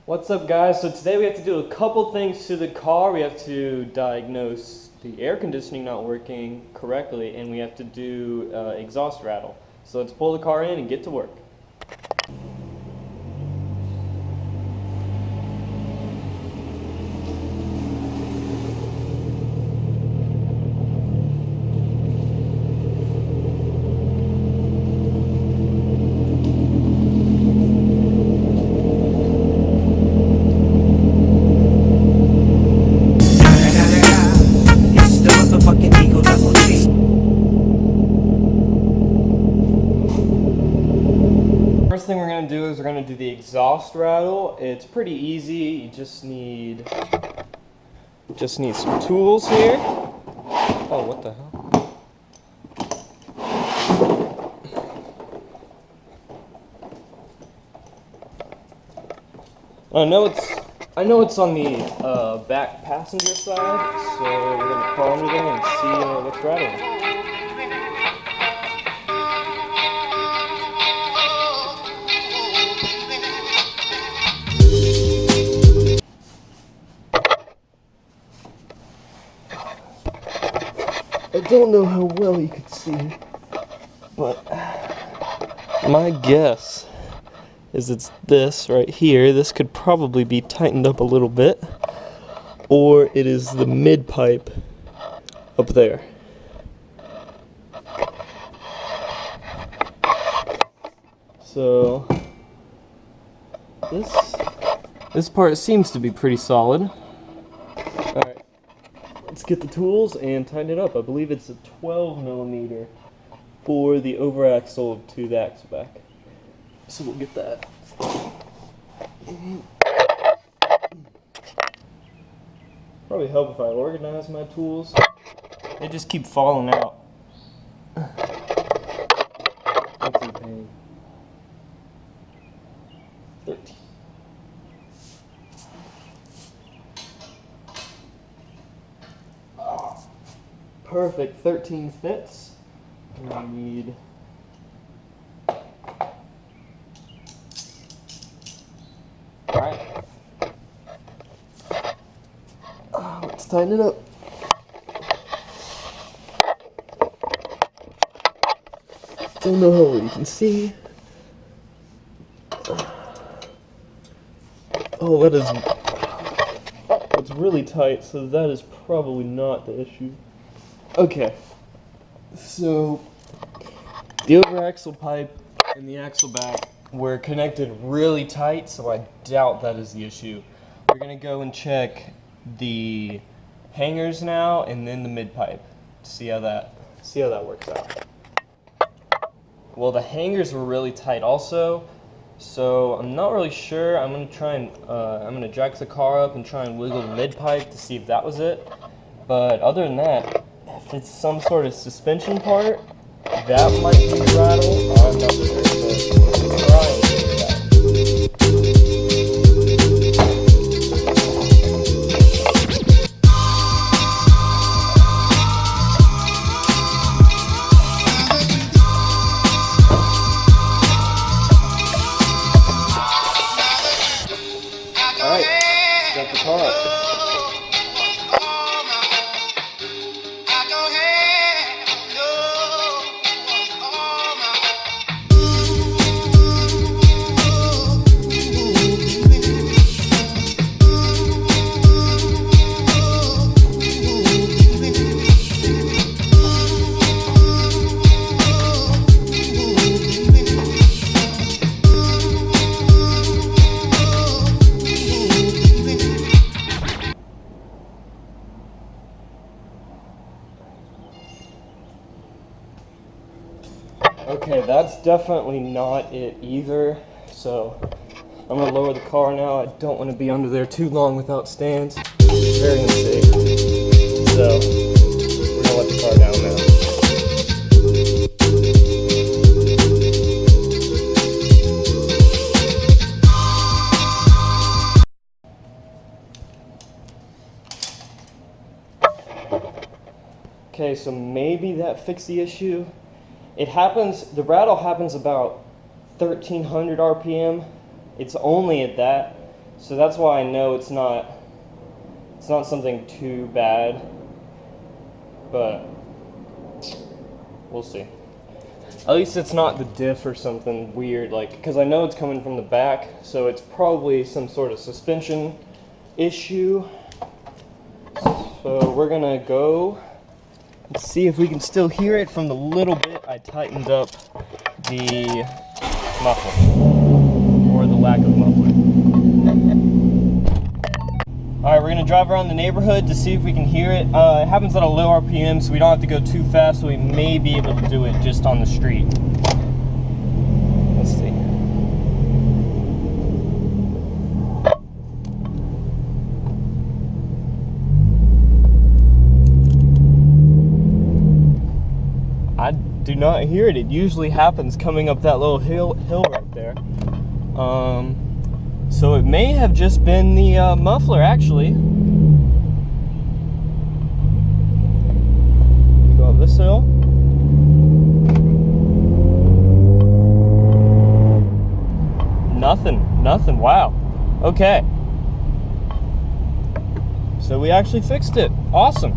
What's up, guys? So today we have to do a couple things to the car. We have to diagnose the air conditioning not working correctly, and we have to do exhaust rattle. So let's pull the car in and get to work. First thing we're going to do is we're going to do the exhaust rattle. It's pretty easy. You just need some tools here. Oh, what the hell? I know it's on the back passenger side, so we're going to crawl under there and see what's rattling. I don't know how well you could see, but my guess is it's this right here. This could probably be tightened up a little bit, or it is the mid pipe up there. So this part seems to be pretty solid. Alright, let's get the tools and tighten it up. I believe it's a 12mm for the over axle to the axle back. So we'll get that. Probably help if I organize my tools. They just keep falling out. That's in pain. 13. Oh, perfect. 13 fits. We need Alright. Let's tighten it up. Don't know how well you can see. Oh, it's really tight, so that is probably not the issue. Okay. So the over axle pipe and the axle back were connected really tight, so I doubt that is the issue. We're gonna go and check the hangers now and then the mid pipe to see how that works out. Well, the hangers were really tight also, so I'm not really sure. I'm gonna jack the car up and try and wiggle the mid pipe to see if that was it. But other than that, if it's some sort of suspension part, that might be the rattle. I'm not sure, but let's try and figure it out. Alright, got the car up. Okay, that's definitely not it either, so I'm going to lower the car now. I don't want to be under there too long without stands. It's very unsafe. So, we're going to let the car down now. Okay, so maybe that fixed the issue. It happens, the rattle happens about 1300 RPM. It's only at that. So that's why I know it's not something too bad, but we'll see. At least it's not the diff or something weird, like, because I know it's coming from the back, so it's probably some sort of suspension issue. So we're gonna go and see if we can still hear it from the little bit I tightened up the muffler, or the lack of muffler. Alright, we're gonna drive around the neighborhood to see if we can hear it. It happens at a low RPM, so we don't have to go too fast, so we may be able to do it just on the street. Let's see. I do not hear it. It usually happens coming up that little hill right there. So it may have just been the muffler, actually. Go up this hill. Nothing, wow. Okay. So we actually fixed it. Awesome.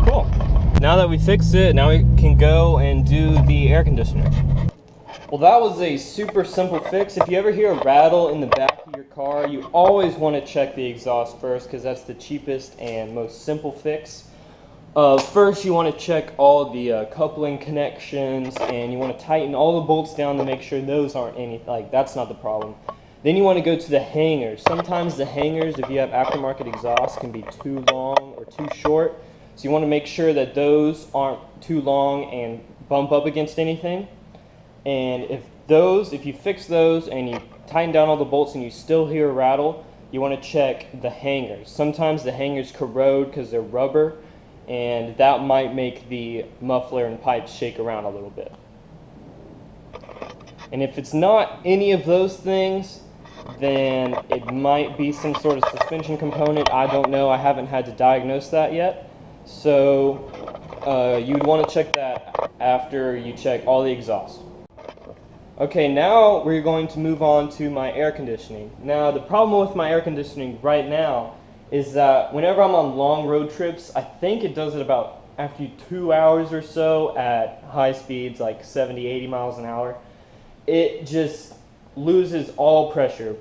Cool. Now that we fixed it, now we can go and do the air conditioner. Well, that was a super simple fix. If you ever hear a rattle in the back of your car, you always want to check the exhaust first, because that's the cheapest and most simple fix. First, you want to check all the coupling connections, and you want to tighten all the bolts down to make sure those aren't that's not the problem. Then you want to go to the hangers. Sometimes the hangers, if you have aftermarket exhaust, can be too long or too short. So you want to make sure that those aren't too long and bump up against anything. And if you fix those and you tighten down all the bolts and you still hear a rattle, you want to check the hangers. Sometimes the hangers corrode because they're rubber, and that might make the muffler and pipes shake around a little bit. And if it's not any of those things, then it might be some sort of suspension component. I don't know. I haven't had to diagnose that yet. So you'd want to check that after you check all the exhaust. Okay, now we're going to move on to my air conditioning. Now, the problem with my air conditioning right now is that whenever I'm on long road trips, I think it does it about after 2 hours or so at high speeds, like 70, 80 miles an hour, it just loses all pressure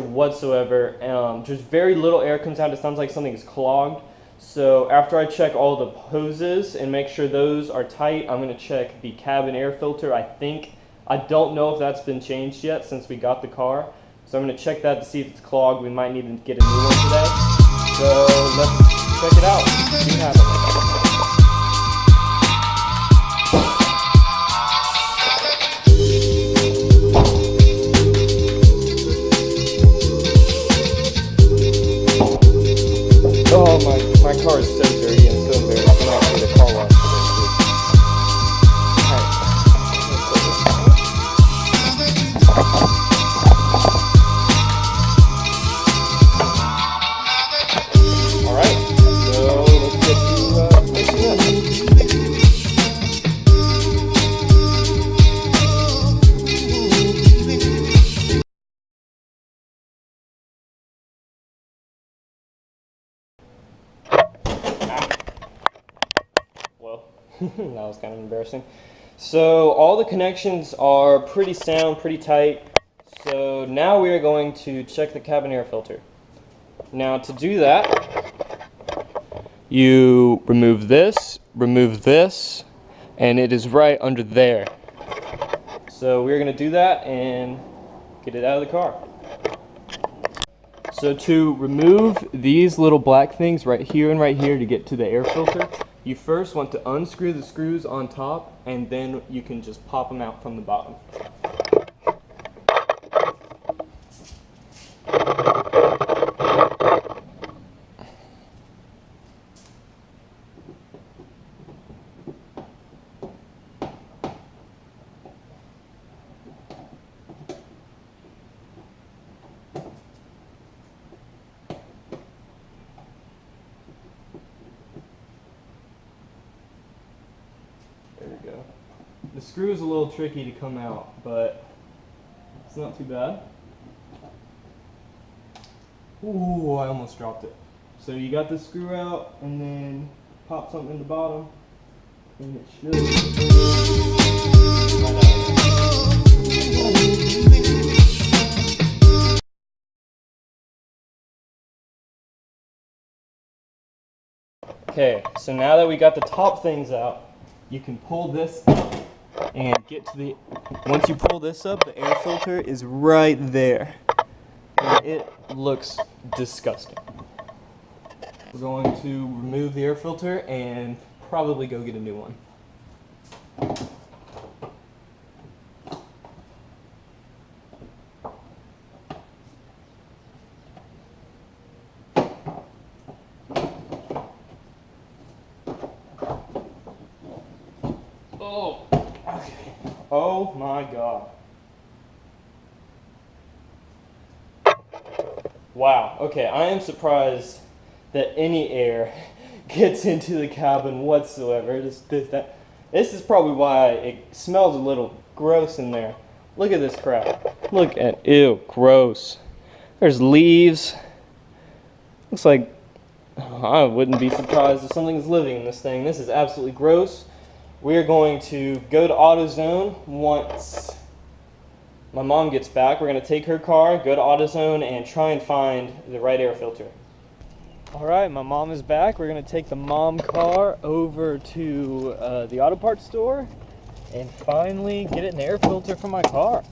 whatsoever. Just very little air comes out. It sounds like something is clogged. So after I check all the hoses and make sure those are tight, I'm going to check the cabin air filter. I don't know if that's been changed yet since we got the car. So I'm going to check that to see if it's clogged. We might need to get a new one today. So let's check it out. See what happens. Oh, my car is so dirty and so embarrassed. I'm not going to car wash today. Well, that was kind of embarrassing. So all the connections are pretty sound, pretty tight. So now we are going to check the cabin air filter. Now to do that, you remove this, and it is right under there. So we're going to do that and get it out of the car. So to remove these little black things right here to get to the air filter, you first want to unscrew the screws on top, and then you can just pop them out from the bottom. There we go. The screw is a little tricky to come out, but it's not too bad. Ooh, I almost dropped it. So you got the screw out, and then pop something in the bottom, and it should. Okay, so now that we got the top things out, you can pull this up and get to the, once you pull this up, the air filter is right there. And it looks disgusting. We're going to remove the air filter and probably go get a new one. Oh, okay. Oh my God. Wow, okay, I am surprised that any air gets into the cabin whatsoever. This is probably why it smells a little gross in there. Look at this crap. Look at, ew, gross. There's leaves. Looks like, I wouldn't be surprised if something's living in this thing. This is absolutely gross. We are going to go to AutoZone once my mom gets back. We're going to take her car, go to AutoZone, and try and find the right air filter. Alright, my mom is back. We're going to take the mom car over to the auto parts store and finally get an air filter for my car.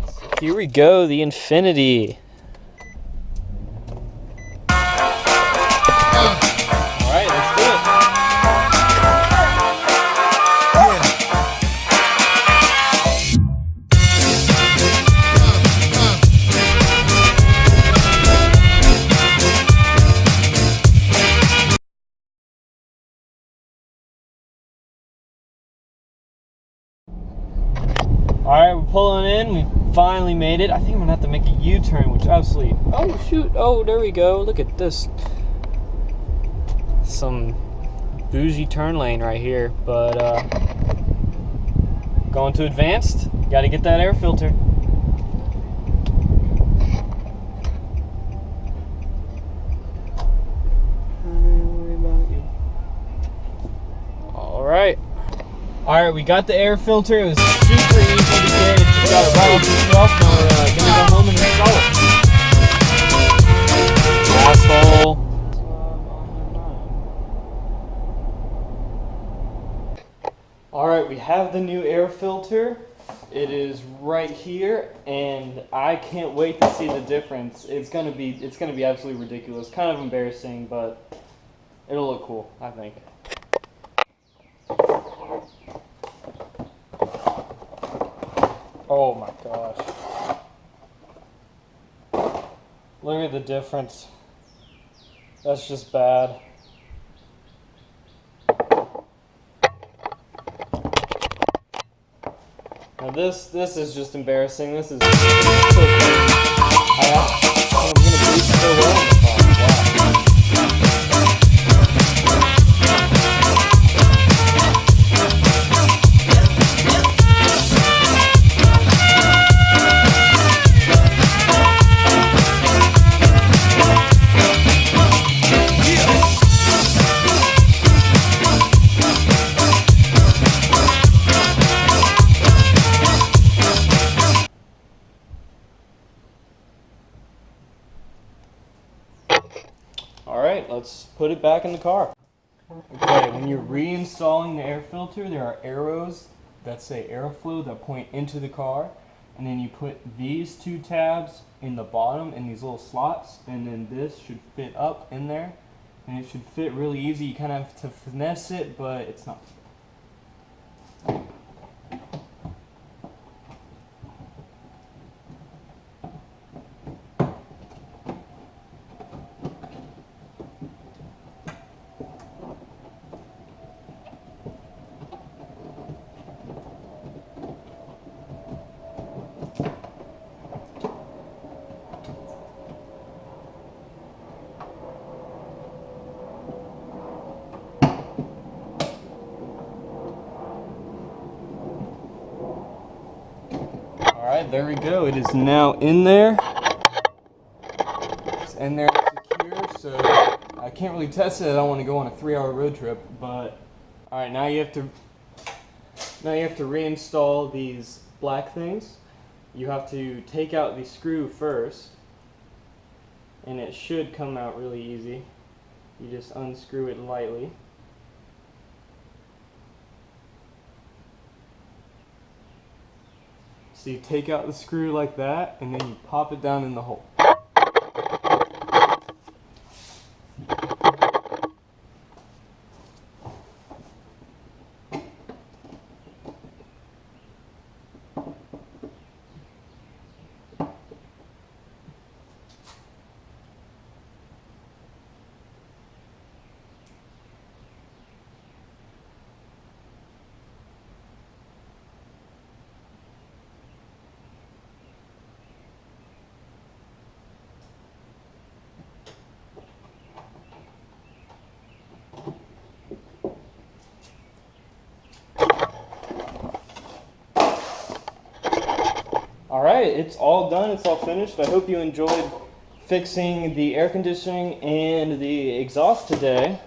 So here we go, the Infinity. Alright, let's do it. Alright, we're pulling in. We finally made it. I think I'm going to have to make a U-turn, which absolutely... Oh, shoot. Oh, there we go. Look at this. Some bougie turn lane right here. But, going to advanced. Got to get that air filter. Don't worry about you. Alright. Alright, we got the air filter. It was super easy to get. It just got it right off the shelf. Now we're going to go home and install it. Asshole. Alright, we have the new air filter. It is right here, and I can't wait to see the difference. It's gonna be absolutely ridiculous. Kind of embarrassing, but it'll look cool, I think. Oh my gosh. Look at the difference. That's just bad. Now this is just embarrassing. This is so crazy. I'm gonna breathe so well in the car. Wow. Alright, let's put it back in the car. Okay, when you're reinstalling the air filter, there are arrows that say airflow that point into the car. And then you put these two tabs in the bottom in these little slots, and then this should fit up in there. And it should fit really easy. You kind of have to finesse it, but it's not. Alright, there we go. It is now in there. It's in there secure, so I can't really test it. I don't want to go on a 3-hour road trip, but alright, now you have to reinstall these black things. You have to take out the screw first, and it should come out really easy. You just unscrew it lightly. So you take out the screw like that, and then you pop it down in the hole. Alright, it's all done, it's all finished. I hope you enjoyed fixing the air conditioning and the exhaust today.